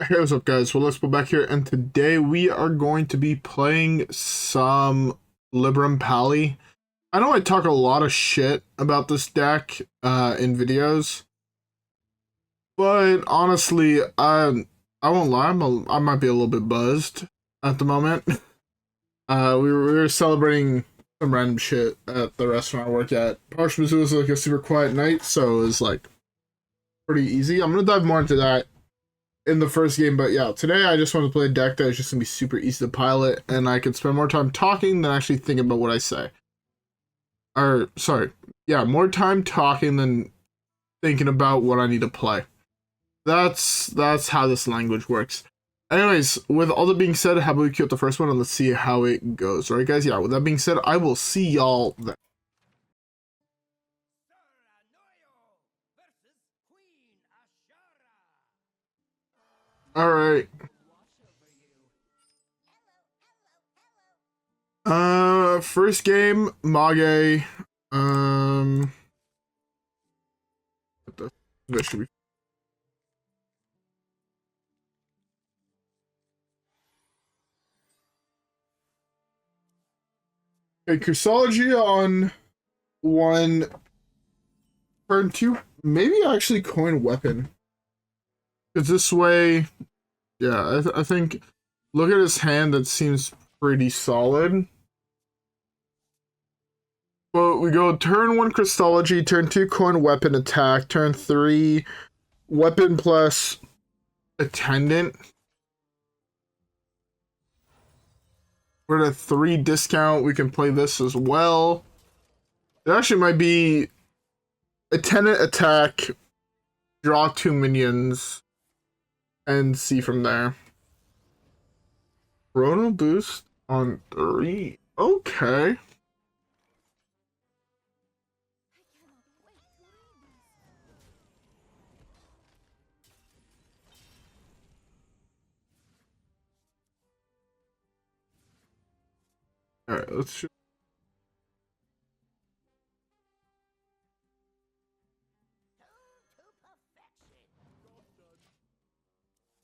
Hey, what's up, guys? WhirlXbow back here, and today we are going to be playing some Libram Pally. I know I talk a lot of shit about this deck in videos, but honestly, I won't lie, I might be a little bit buzzed at the moment. We were celebrating some random shit at the restaurant I work at. Partially because it was like a super quiet night, so it was like pretty easy. I'm gonna dive more into that in the first game, but yeah, today I just want to play a deck that is just gonna be super easy to pilot, and I can spend more time talking than actually thinking about what I say. Or sorry, yeah, more time talking than thinking about what I need to play. That's how this language works. Anyways, with all that being said, how about we queue up the first one and let's see how it goes. Alright guys, yeah, with that being said, I will see y'all then. Alright. First game, Mage. That should be. Okay, Crystology on one, turn two, maybe actually coin weapon. Because this way, yeah, I think, look at his hand, that seems pretty solid. But we go turn one Crystology, turn two coin weapon attack, turn three weapon plus attendant. We're at a 3 discount, we can play this as well. It actually might be attendant attack, draw 2 minions, and see from there. Chrono boost on 3. Okay. Alright, let's just...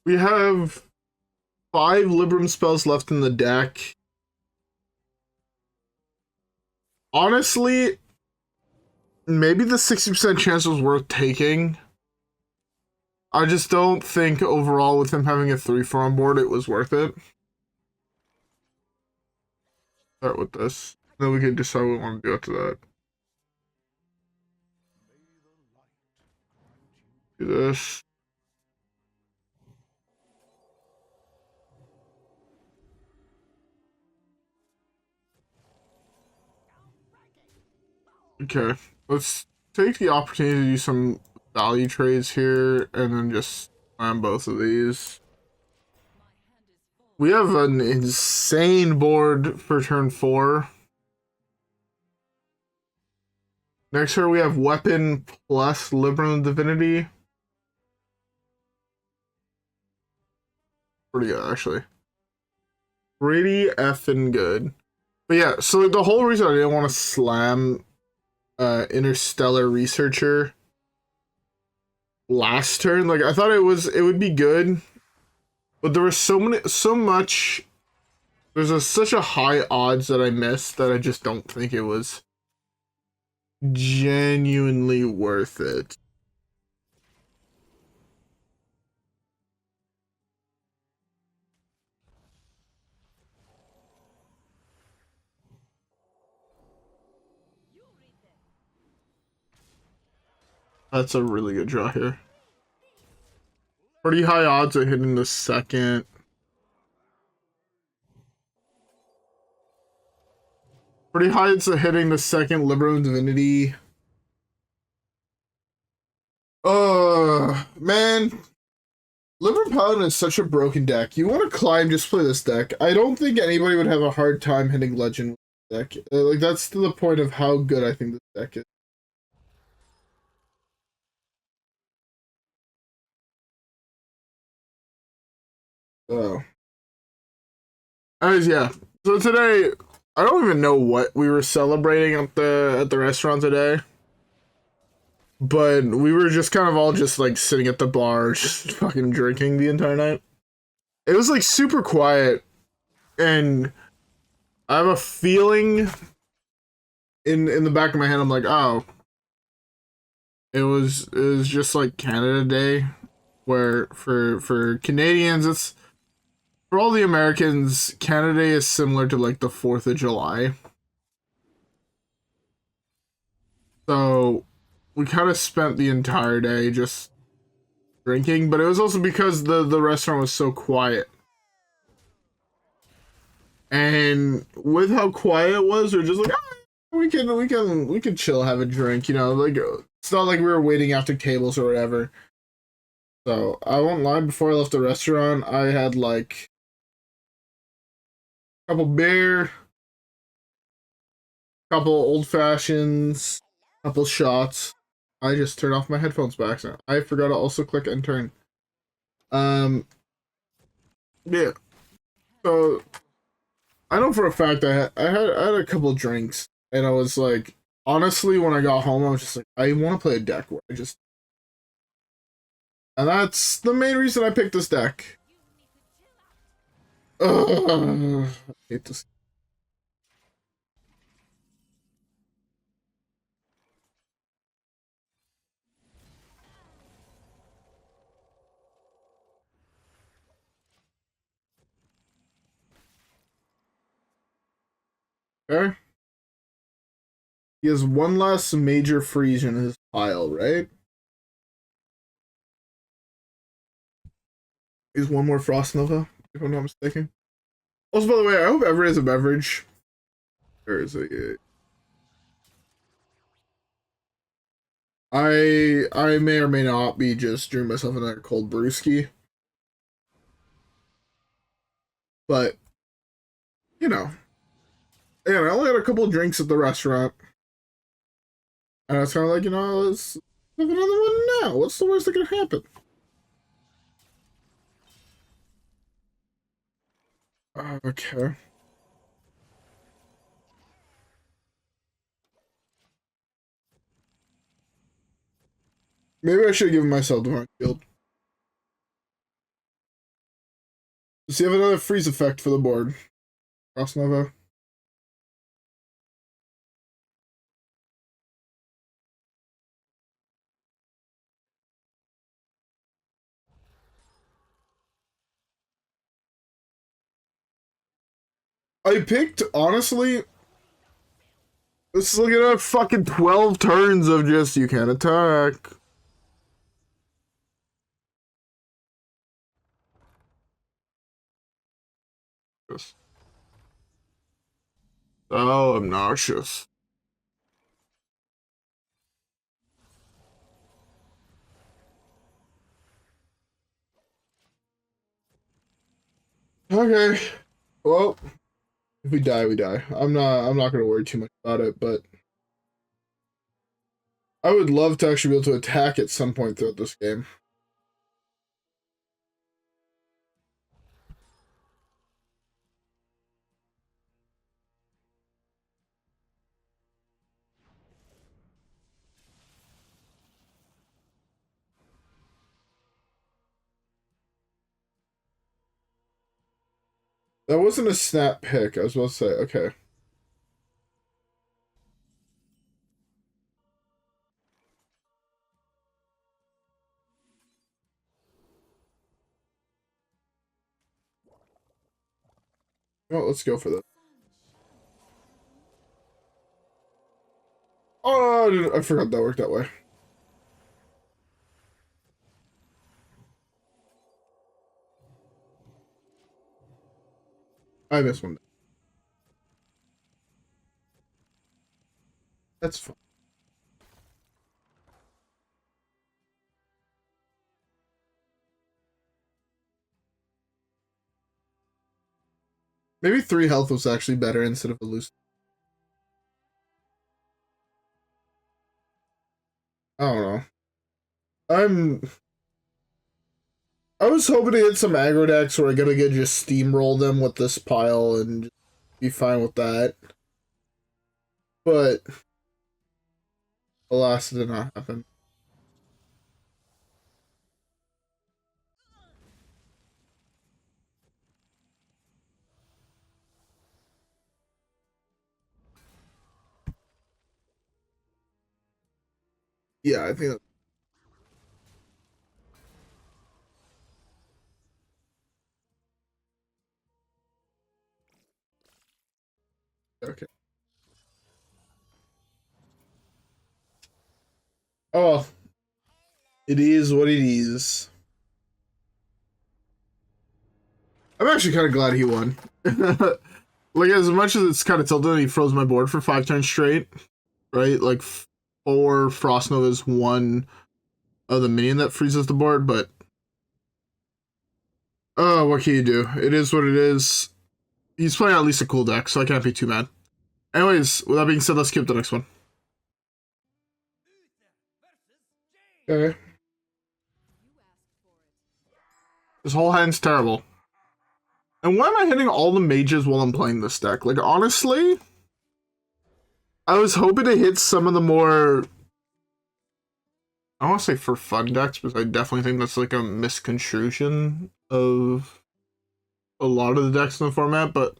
We have 5 Libram spells left in the deck. Honestly, maybe the 60% chance was worth taking. I just don't think overall with him having a 3-4 on board it was worth it. Start with this. Then we can decide what we want to do after that. Do this. Okay, let's take the opportunity to do some value trades here and then just slam both of these. We have an insane board for turn 4. Next turn we have weapon plus Libram of Divinity. Pretty good, actually. Pretty effing good. But yeah, so the whole reason I didn't want to slam Interstellar Researcher last turn, like I thought it would be good, but there was such a high odds that I missed that I just don't think it was genuinely worth it. That's a really good draw here. Pretty high odds of hitting the second. Pretty high odds of hitting the second Libram of Divinity. Man. Libram Paladin is such a broken deck. You want to climb, just play this deck. I don't think anybody would have a hard time hitting Legend with this deck. Like, that's to the point of how good I think this deck is. So, anyways, yeah. So today, I don't even know what we were celebrating at the restaurant today, but we were just kind of all just like sitting at the bar, just fucking drinking the entire night. It was like super quiet, and I have a feeling in the back of my head, I'm like, oh, it was just like Canada Day, where for Canadians, it's for all the Americans, Canada Day is similar to like the 4th of July. So we kind of spent the entire day just drinking, but it was also because the restaurant was so quiet. And with how quiet it was, we are just like, ah, we can chill, have a drink, you know, like it's not like we were waiting after tables or whatever. So I won't lie, before I left the restaurant, I had like a couple beer, couple old fashions, couple shots. I just turned off my headphones by accident. I forgot to also click and turn. Yeah. So I know for a fact I had a couple drinks, and I was like, honestly, when I got home, I was just like, I want to play a deck where I just, and that's the main reason I picked this deck. Ugh, I hate this. Okay. He has one less major freeze in his pile, right? He's one more Frost Nova, if I'm not mistaken. Also, by the way, I hope Everett is a beverage. Or is it? I may or may not be just drinking myself another cold brewski. But, you know. Yeah, I only had a couple of drinks at the restaurant. And I was kind of like, you know, let's have another one now. What's the worst that could happen? Okay. Maybe I should give myself Divine Shield. Does he have another freeze effect for the board? Frost Nova. I picked, honestly, let's look at fucking 12 turns of just, you can't attack. So obnoxious. Okay. Well, if we die, we die. I'm not gonna worry too much about it, but I would love to actually be able to attack at some point throughout this game. That wasn't a snap pick, I was about to say, okay. Well, let's go for that. Oh, I forgot that worked that way. I missed one. That's fine. Maybe 3 health was actually better instead of a loose. I don't know. I was hoping to hit some aggro decks where I gotta get just steamroll them with this pile and be fine with that. But alas, it did not happen. Yeah, I think that. Okay. Oh, it is what it is. I'm actually kind of glad he won. Like, as much as it's kind of tilted, he froze my board for 5 turns straight, right? Like, 4 Frost Novas, 1 of the minion that freezes the board, but... Oh, what can you do? It is what it is. He's playing at least a cool deck, so I can't be too mad. Anyways, with that being said, let's skip the next one. Okay. This whole hand's terrible. And why am I hitting all the mages while I'm playing this deck? Like, honestly, I was hoping to hit some of the more... I don't want to say for fun decks, because I definitely think that's like a misconstruction of a lot of the decks in the format, but...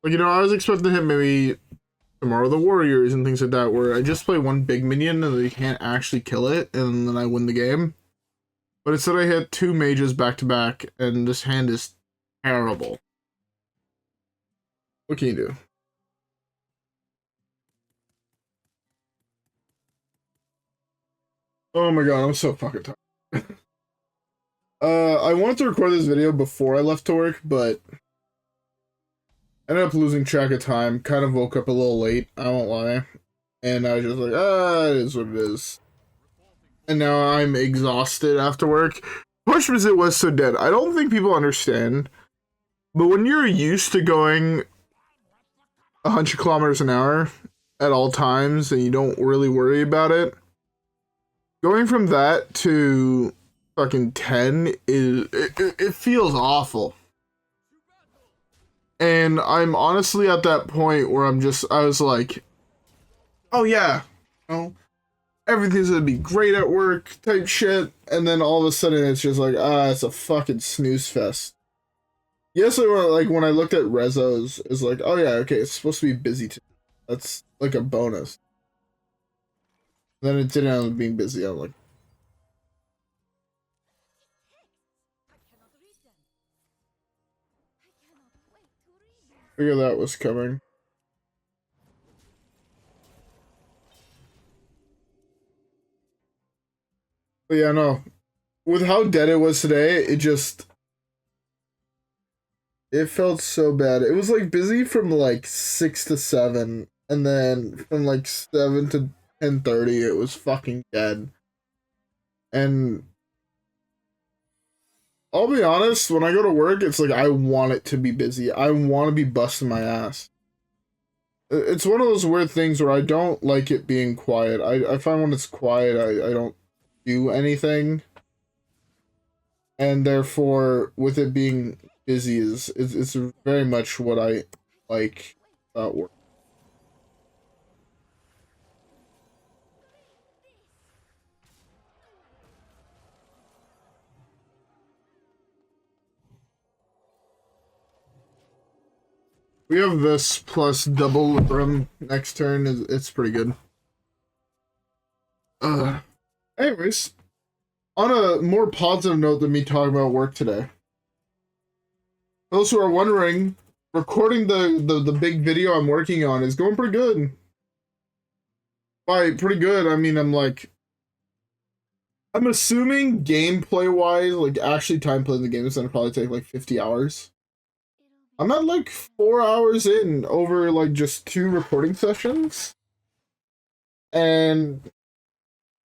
Like, you know, I was expecting to hit maybe Tomorrow the Warriors and things like that, where I just play one big minion and they can't actually kill it, and then I win the game. But instead I hit 2 mages back to back, and this hand is terrible. What can you do? Oh my god, I'm so fucking tired. I wanted to record this video before I left to work, but ended up losing track of time. Kind of woke up a little late, I won't lie. And I was just like, it is what it is. And now I'm exhausted after work. Push visit was so dead. I don't think people understand. But when you're used to going 100 kilometers an hour at all times and you don't really worry about it, going from that to fucking 10 is it feels awful. And I'm honestly at that point where I was like, oh yeah, you know, everything's gonna be great at work type shit, and then all of a sudden it's just like, it's a fucking snooze fest. Yes, like when I looked at Rezos, it's like, oh yeah, okay, it's supposed to be busy too. That's like a bonus. Then it didn't end up being busy. I'm like, figure that was coming. But yeah, no. With how dead it was today, it felt so bad. It was like busy from like 6 to 7, and then from like 7 to 10:30, it was fucking dead. And I'll be honest, when I go to work, it's like I want it to be busy. I want to be busting my ass. It's one of those weird things where I don't like it being quiet. I find when it's quiet, I don't do anything. And therefore, with it being busy, it's very much what I like about work. We have this plus double Libram next turn. It's pretty good. Anyways, on a more positive note than me talking about work today. Those who are wondering, recording the big video I'm working on is going pretty good. By pretty good, I mean I'm assuming gameplay wise, like actually time playing the game is gonna probably take like 50 hours. I'm at like 4 hours in over like just 2 recording sessions. And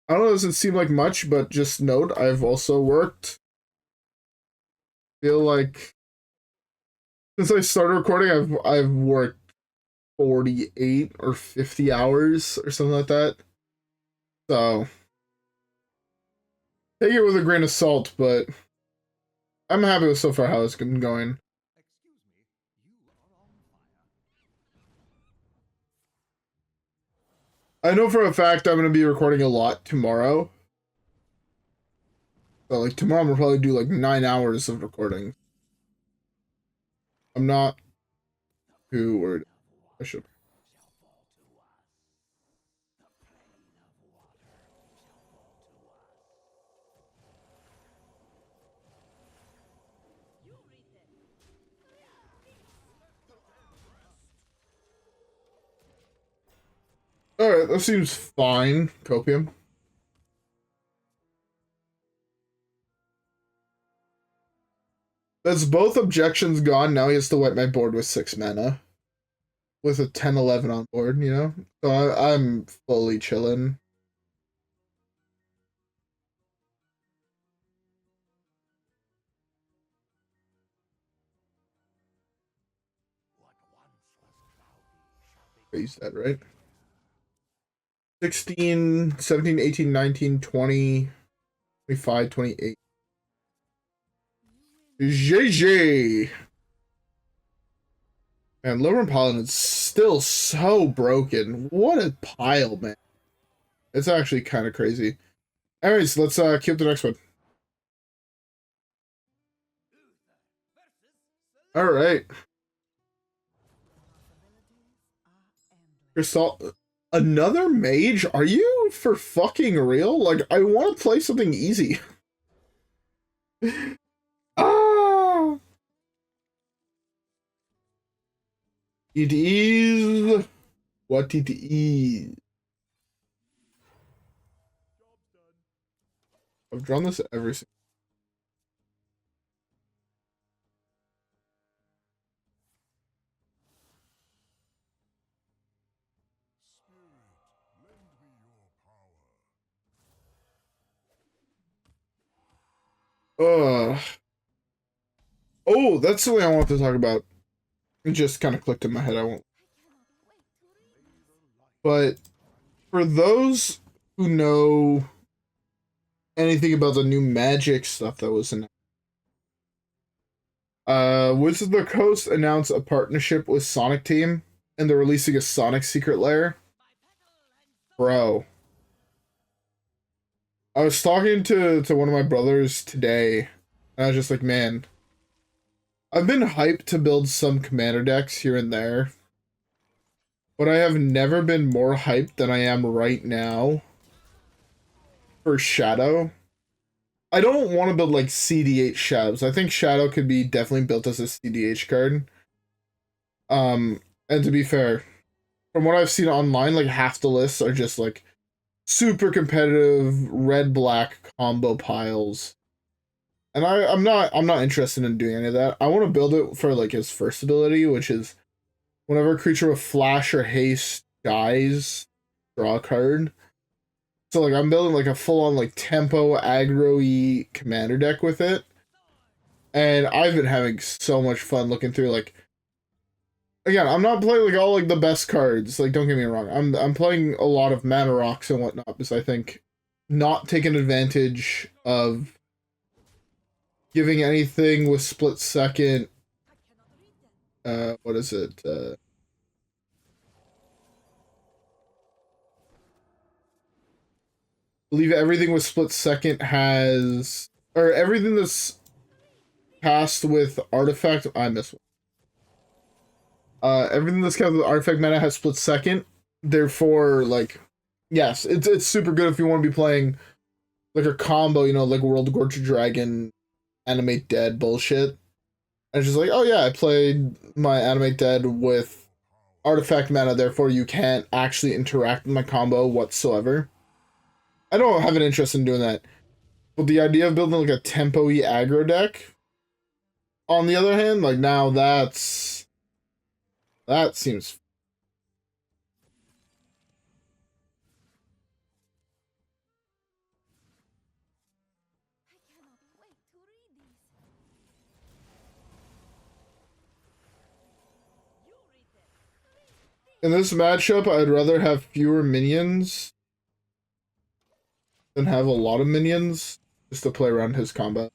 I don't know, it doesn't seem like much, but just note, I've also worked. Feel like since I started recording, I've worked 48 or 50 hours or something like that. So take it with a grain of salt, but I'm happy with so far how it's been going. I know for a fact I'm going to be recording a lot tomorrow. So, like, tomorrow I'm going to probably do, like, 9 hours of recording. I'm not too worried. I should. Alright, that seems fine, Copium. That's both objections gone. Now he has to wipe my board with 6 mana. With a 10-11 on board, you know? So I'm fully chilling. Use that, right? 16, 17, 18, 19, 20, 25, 28. JJ! Man, Libram Paladin is still so broken. What a pile, man. It's actually kind of crazy. Anyways, let's queue up the next one. Alright. Another mage? Are you for fucking real? Like, I want to play something easy. Ah! It is what it is. I've drawn this every single. Oh, that's something I want to talk about. It just kind of clicked in my head. I won't. But for those who know anything about the new Magic stuff that was in, Wizards of the Coast announced a partnership with Sonic Team, and they're releasing a Sonic Secret Lair. Bro, I was talking to one of my brothers today, and I was just like, man, I've been hyped to build some commander decks here and there, but I have never been more hyped than I am right now for Shadow. I don't want to build like CDH Shadows. I think Shadow could be definitely built as a CDH card. And to be fair, from what I've seen online, like half the lists are just like super competitive red-black combo piles. And I'm not interested in doing any of that. I want to build it for like his first ability, which is whenever a creature with flash or haste dies, draw a card. So like I'm building like a full-on like tempo aggro-y commander deck with it. And I've been having so much fun looking through like, again, I'm not playing like all like the best cards, like don't get me wrong. I'm playing a lot of mana rocks and whatnot because I think not taking advantage of giving anything with split second, what is it? Believe everything with split second has, or everything that's cast with artifact. I missed one. Everything that's cast with artifact mana has split second. Therefore, like, yes, it's super good if you want to be playing like a combo, you know, like World Gorge Dragon, Animate Dead bullshit. And it's just like, oh yeah, I played my Animate Dead with artifact mana, therefore you can't actually interact with my combo whatsoever. I don't have an interest in doing that. But the idea of building like a tempo-y aggro deck, on the other hand, like now that seems. In this matchup, I'd rather have fewer minions than have a lot of minions just to play around his combat.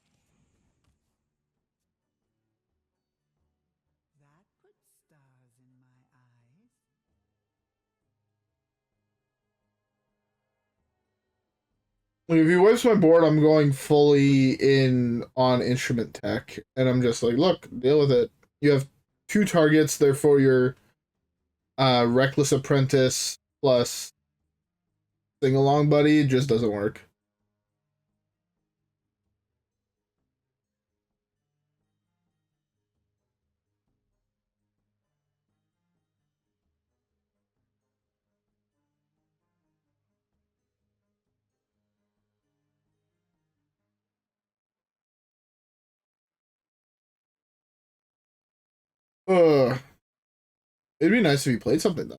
Like if he wipes my board, I'm going fully in on instrument tech, and I'm just like, look, deal with it. You have 2 targets, therefore your Reckless Apprentice plus Sing Along Buddy just doesn't work. It'd be nice if he played something though.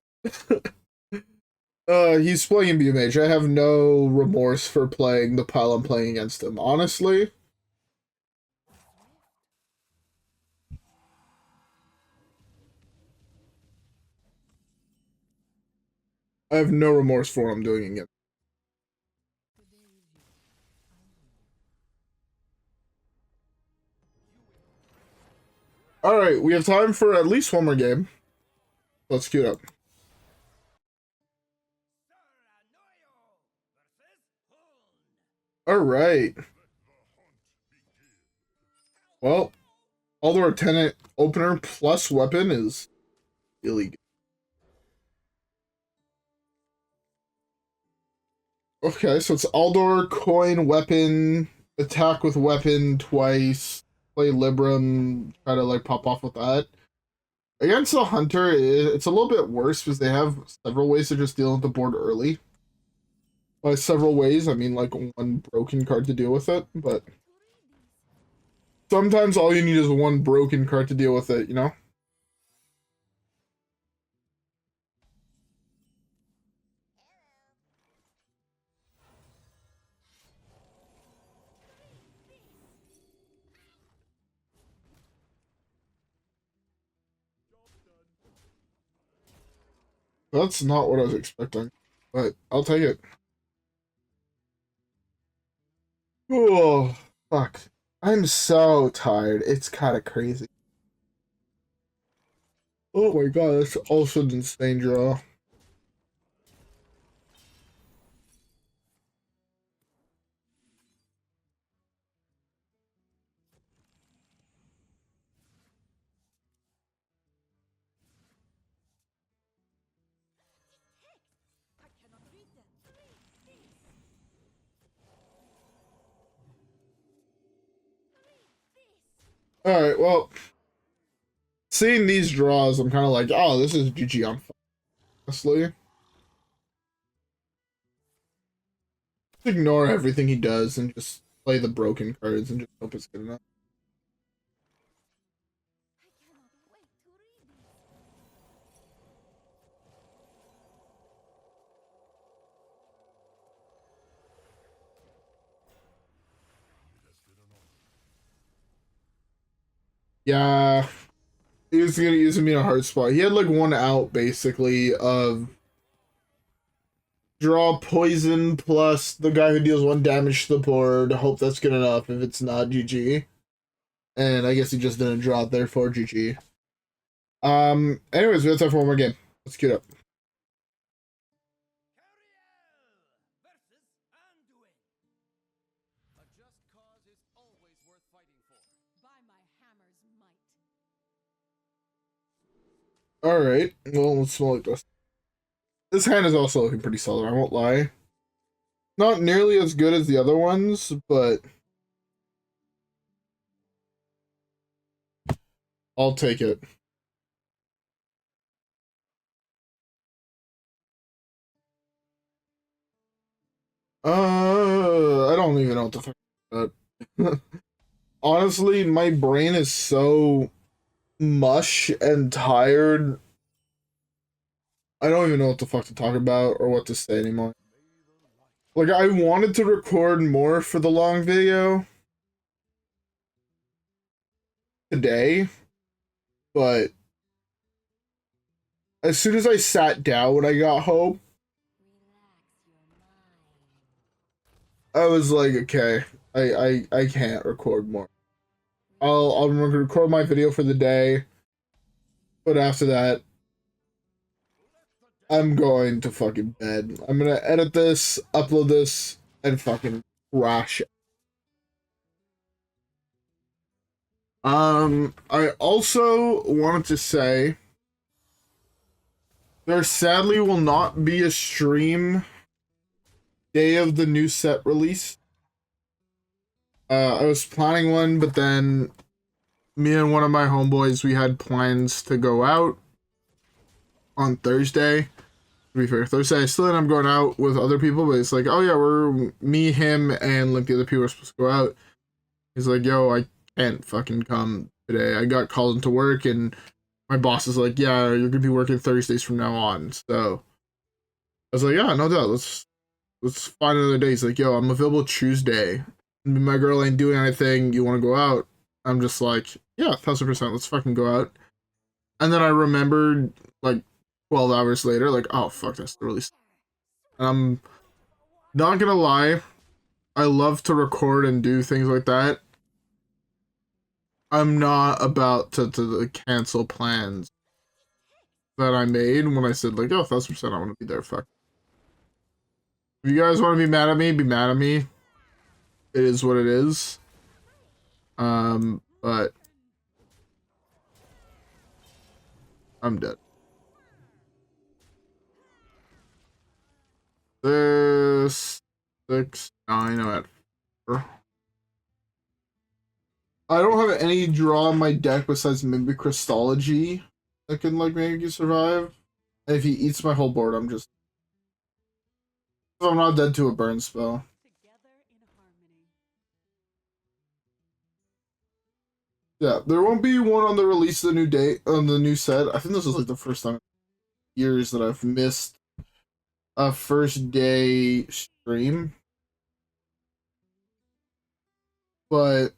He's playing B-Mage. I have no remorse for playing the pile I'm playing against him, honestly. I have no remorse for what I'm doing against. Alright, we have time for at least one more game. Let's queue it up. Alright. Well, Aldor Attendant opener plus weapon is really good. Okay, so it's Aldor, coin, weapon, attack with weapon twice, play Libram, try to like pop off with that. Against the Hunter, it's a little bit worse because they have several ways to just deal with the board early. By several ways, I mean like one broken card to deal with it, but sometimes all you need is one broken card to deal with it, you know? That's not what I was expecting, but I'll take it. Oh, fuck. I'm so tired. It's kind of crazy. Oh my god, that's also an insane draw. Alright, well, seeing these draws, I'm kind of like, oh, this is GG on honestly. Just ignore everything he does and just play the broken cards and just hope it's good enough. Yeah, he was gonna use me in a hard spot. He had like one out basically of draw poison plus the guy who deals one damage to the board. Hope that's good enough. If it's not, GG. And I guess he just didn't draw it, therefore GG. Anyways, we have time for one more game. Let's queue it up. Alright, well, let's smell like this. This hand is also looking pretty solid, I won't lie. Not nearly as good as the other ones, but I'll take it. I don't even know what the fuck that. Honestly, my brain is so mush and tired. I don't even know what the fuck to talk about or what to say anymore. Like, I wanted to record more for the long video today, but as soon as I sat down when I got home, I was like, okay, I can't record more. I'll record my video for the day, but after that, I'm going to fucking bed. I'm gonna edit this, upload this, and fucking crash. I also wanted to say there sadly will not be a stream day of the new set release. I was planning one, but then me and one of my homeboys, we had plans to go out on Thursday. To be fair, Thursday I still ended up going out with other people, but it's like, oh yeah, we're me, him, and like the other people are supposed to go out. He's like, yo, I can't fucking come today. I got called into work and my boss is like, yeah, you're gonna be working Thursdays from now on. So I was like, yeah, no doubt. Let's find another day. He's like, yo, I'm available Tuesday. My girl ain't doing anything. You want to go out? I'm just like, yeah, 1000%. Let's fucking go out. And then I remembered like 12 hours later, like, oh fuck, that's the release. And I'm not gonna lie, I love to record and do things like that. I'm not about to cancel plans that I made when I said like, oh, 1000% I want to be there. Fuck. If you guys want to be mad at me, be mad at me. It is what it is. But I'm dead. This 6, 9, I'm at 4. I don't have any draw on my deck besides maybe Crystology that can like make you survive. And if he eats my whole board, I'm just. So I'm not dead to a burn spell. Yeah, there won't be one on the release of the new date on the new set. I think this is like the first time in years that I've missed a first day stream. But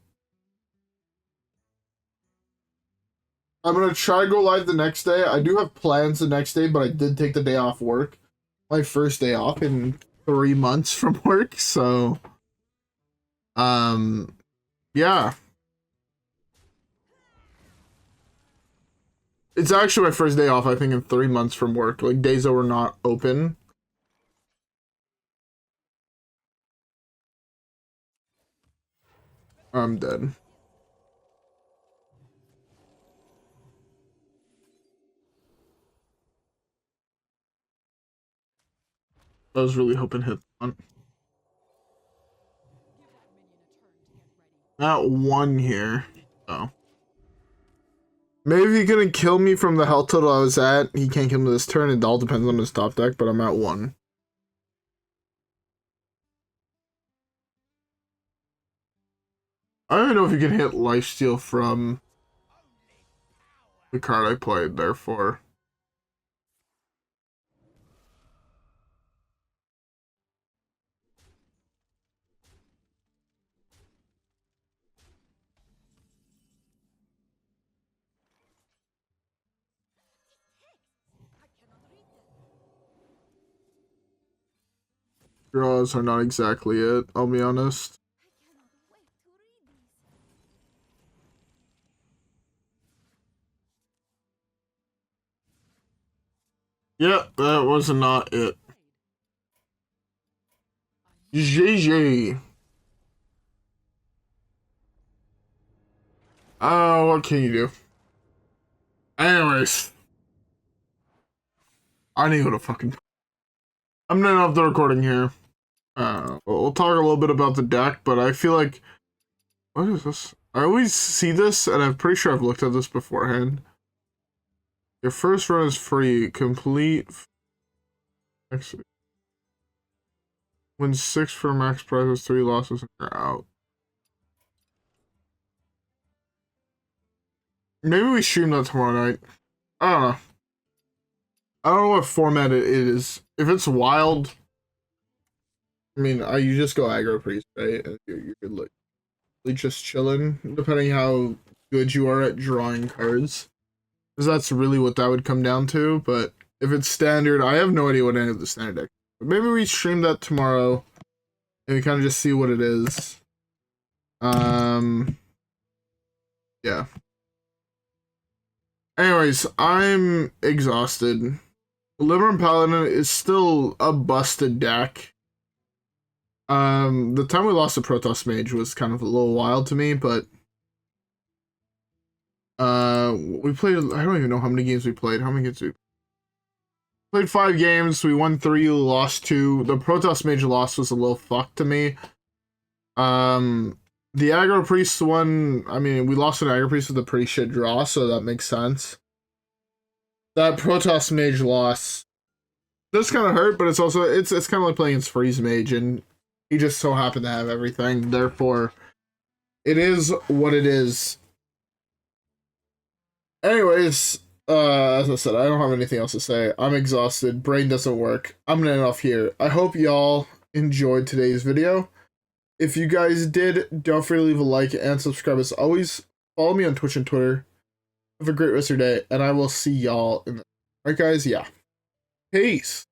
I'm gonna try to go live the next day. I do have plans the next day, but I did take the day off work. My first day off in 3 months from work, so yeah. It's actually my first day off, I think, in 3 months from work. Like, days that were not open. I'm dead. I was really hoping hit on. Not one here. Oh. Maybe he couldn't kill me from the health total I was at. He can't kill me this turn. It all depends on his top deck, but I'm at 1. I don't even know if you can hit lifesteal from the card I played, therefore. Draws are not exactly it, I'll be honest. Yeah, that was not it. GG. Oh, what can you do? Anyways. I need to fucking... I'm gonna end up the recording here. We'll talk a little bit about the deck, but I feel like... What is this? I always see this, and I'm pretty sure I've looked at this beforehand. Your first run is free. Complete... Win 6 for max prizes, 3 losses, and you're out. Maybe we stream that tomorrow night. I don't know. I don't know what format it is. If it's wild, I mean, you just go aggro priest, right? And you're good, like just chilling, depending how good you are at drawing cards. Because that's really what that would come down to. But if it's standard, I have no idea what any of the standard deck. But maybe we stream that tomorrow, and we kind of just see what it is. Yeah. Anyways, I'm exhausted. Libram Paladin is still a busted deck. The time we lost to Protoss Mage was kind of a little wild to me, but we played, I don't even know how many games we played. How many games we played? 5 games. We won 3, lost 2. The Protoss Mage loss was a little fucked to me. The Aggro Priest one, I mean, we lost an Aggro Priest with a pretty shit draw, so that makes sense. That Protoss Mage loss does kind of hurt, but it's also, it's kind of like playing against Freeze Mage, and he just so happened to have everything. Therefore, it is what it is. Anyways, As I said, I don't have anything else to say. I'm exhausted. Brain doesn't work. I'm gonna end off here. I hope y'all enjoyed today's video. If you guys did, don't forget to leave a like and subscribe as always. Follow me on Twitch and Twitter. Have a great rest of your day, and I will see y'all in the... Alright guys, yeah. Peace.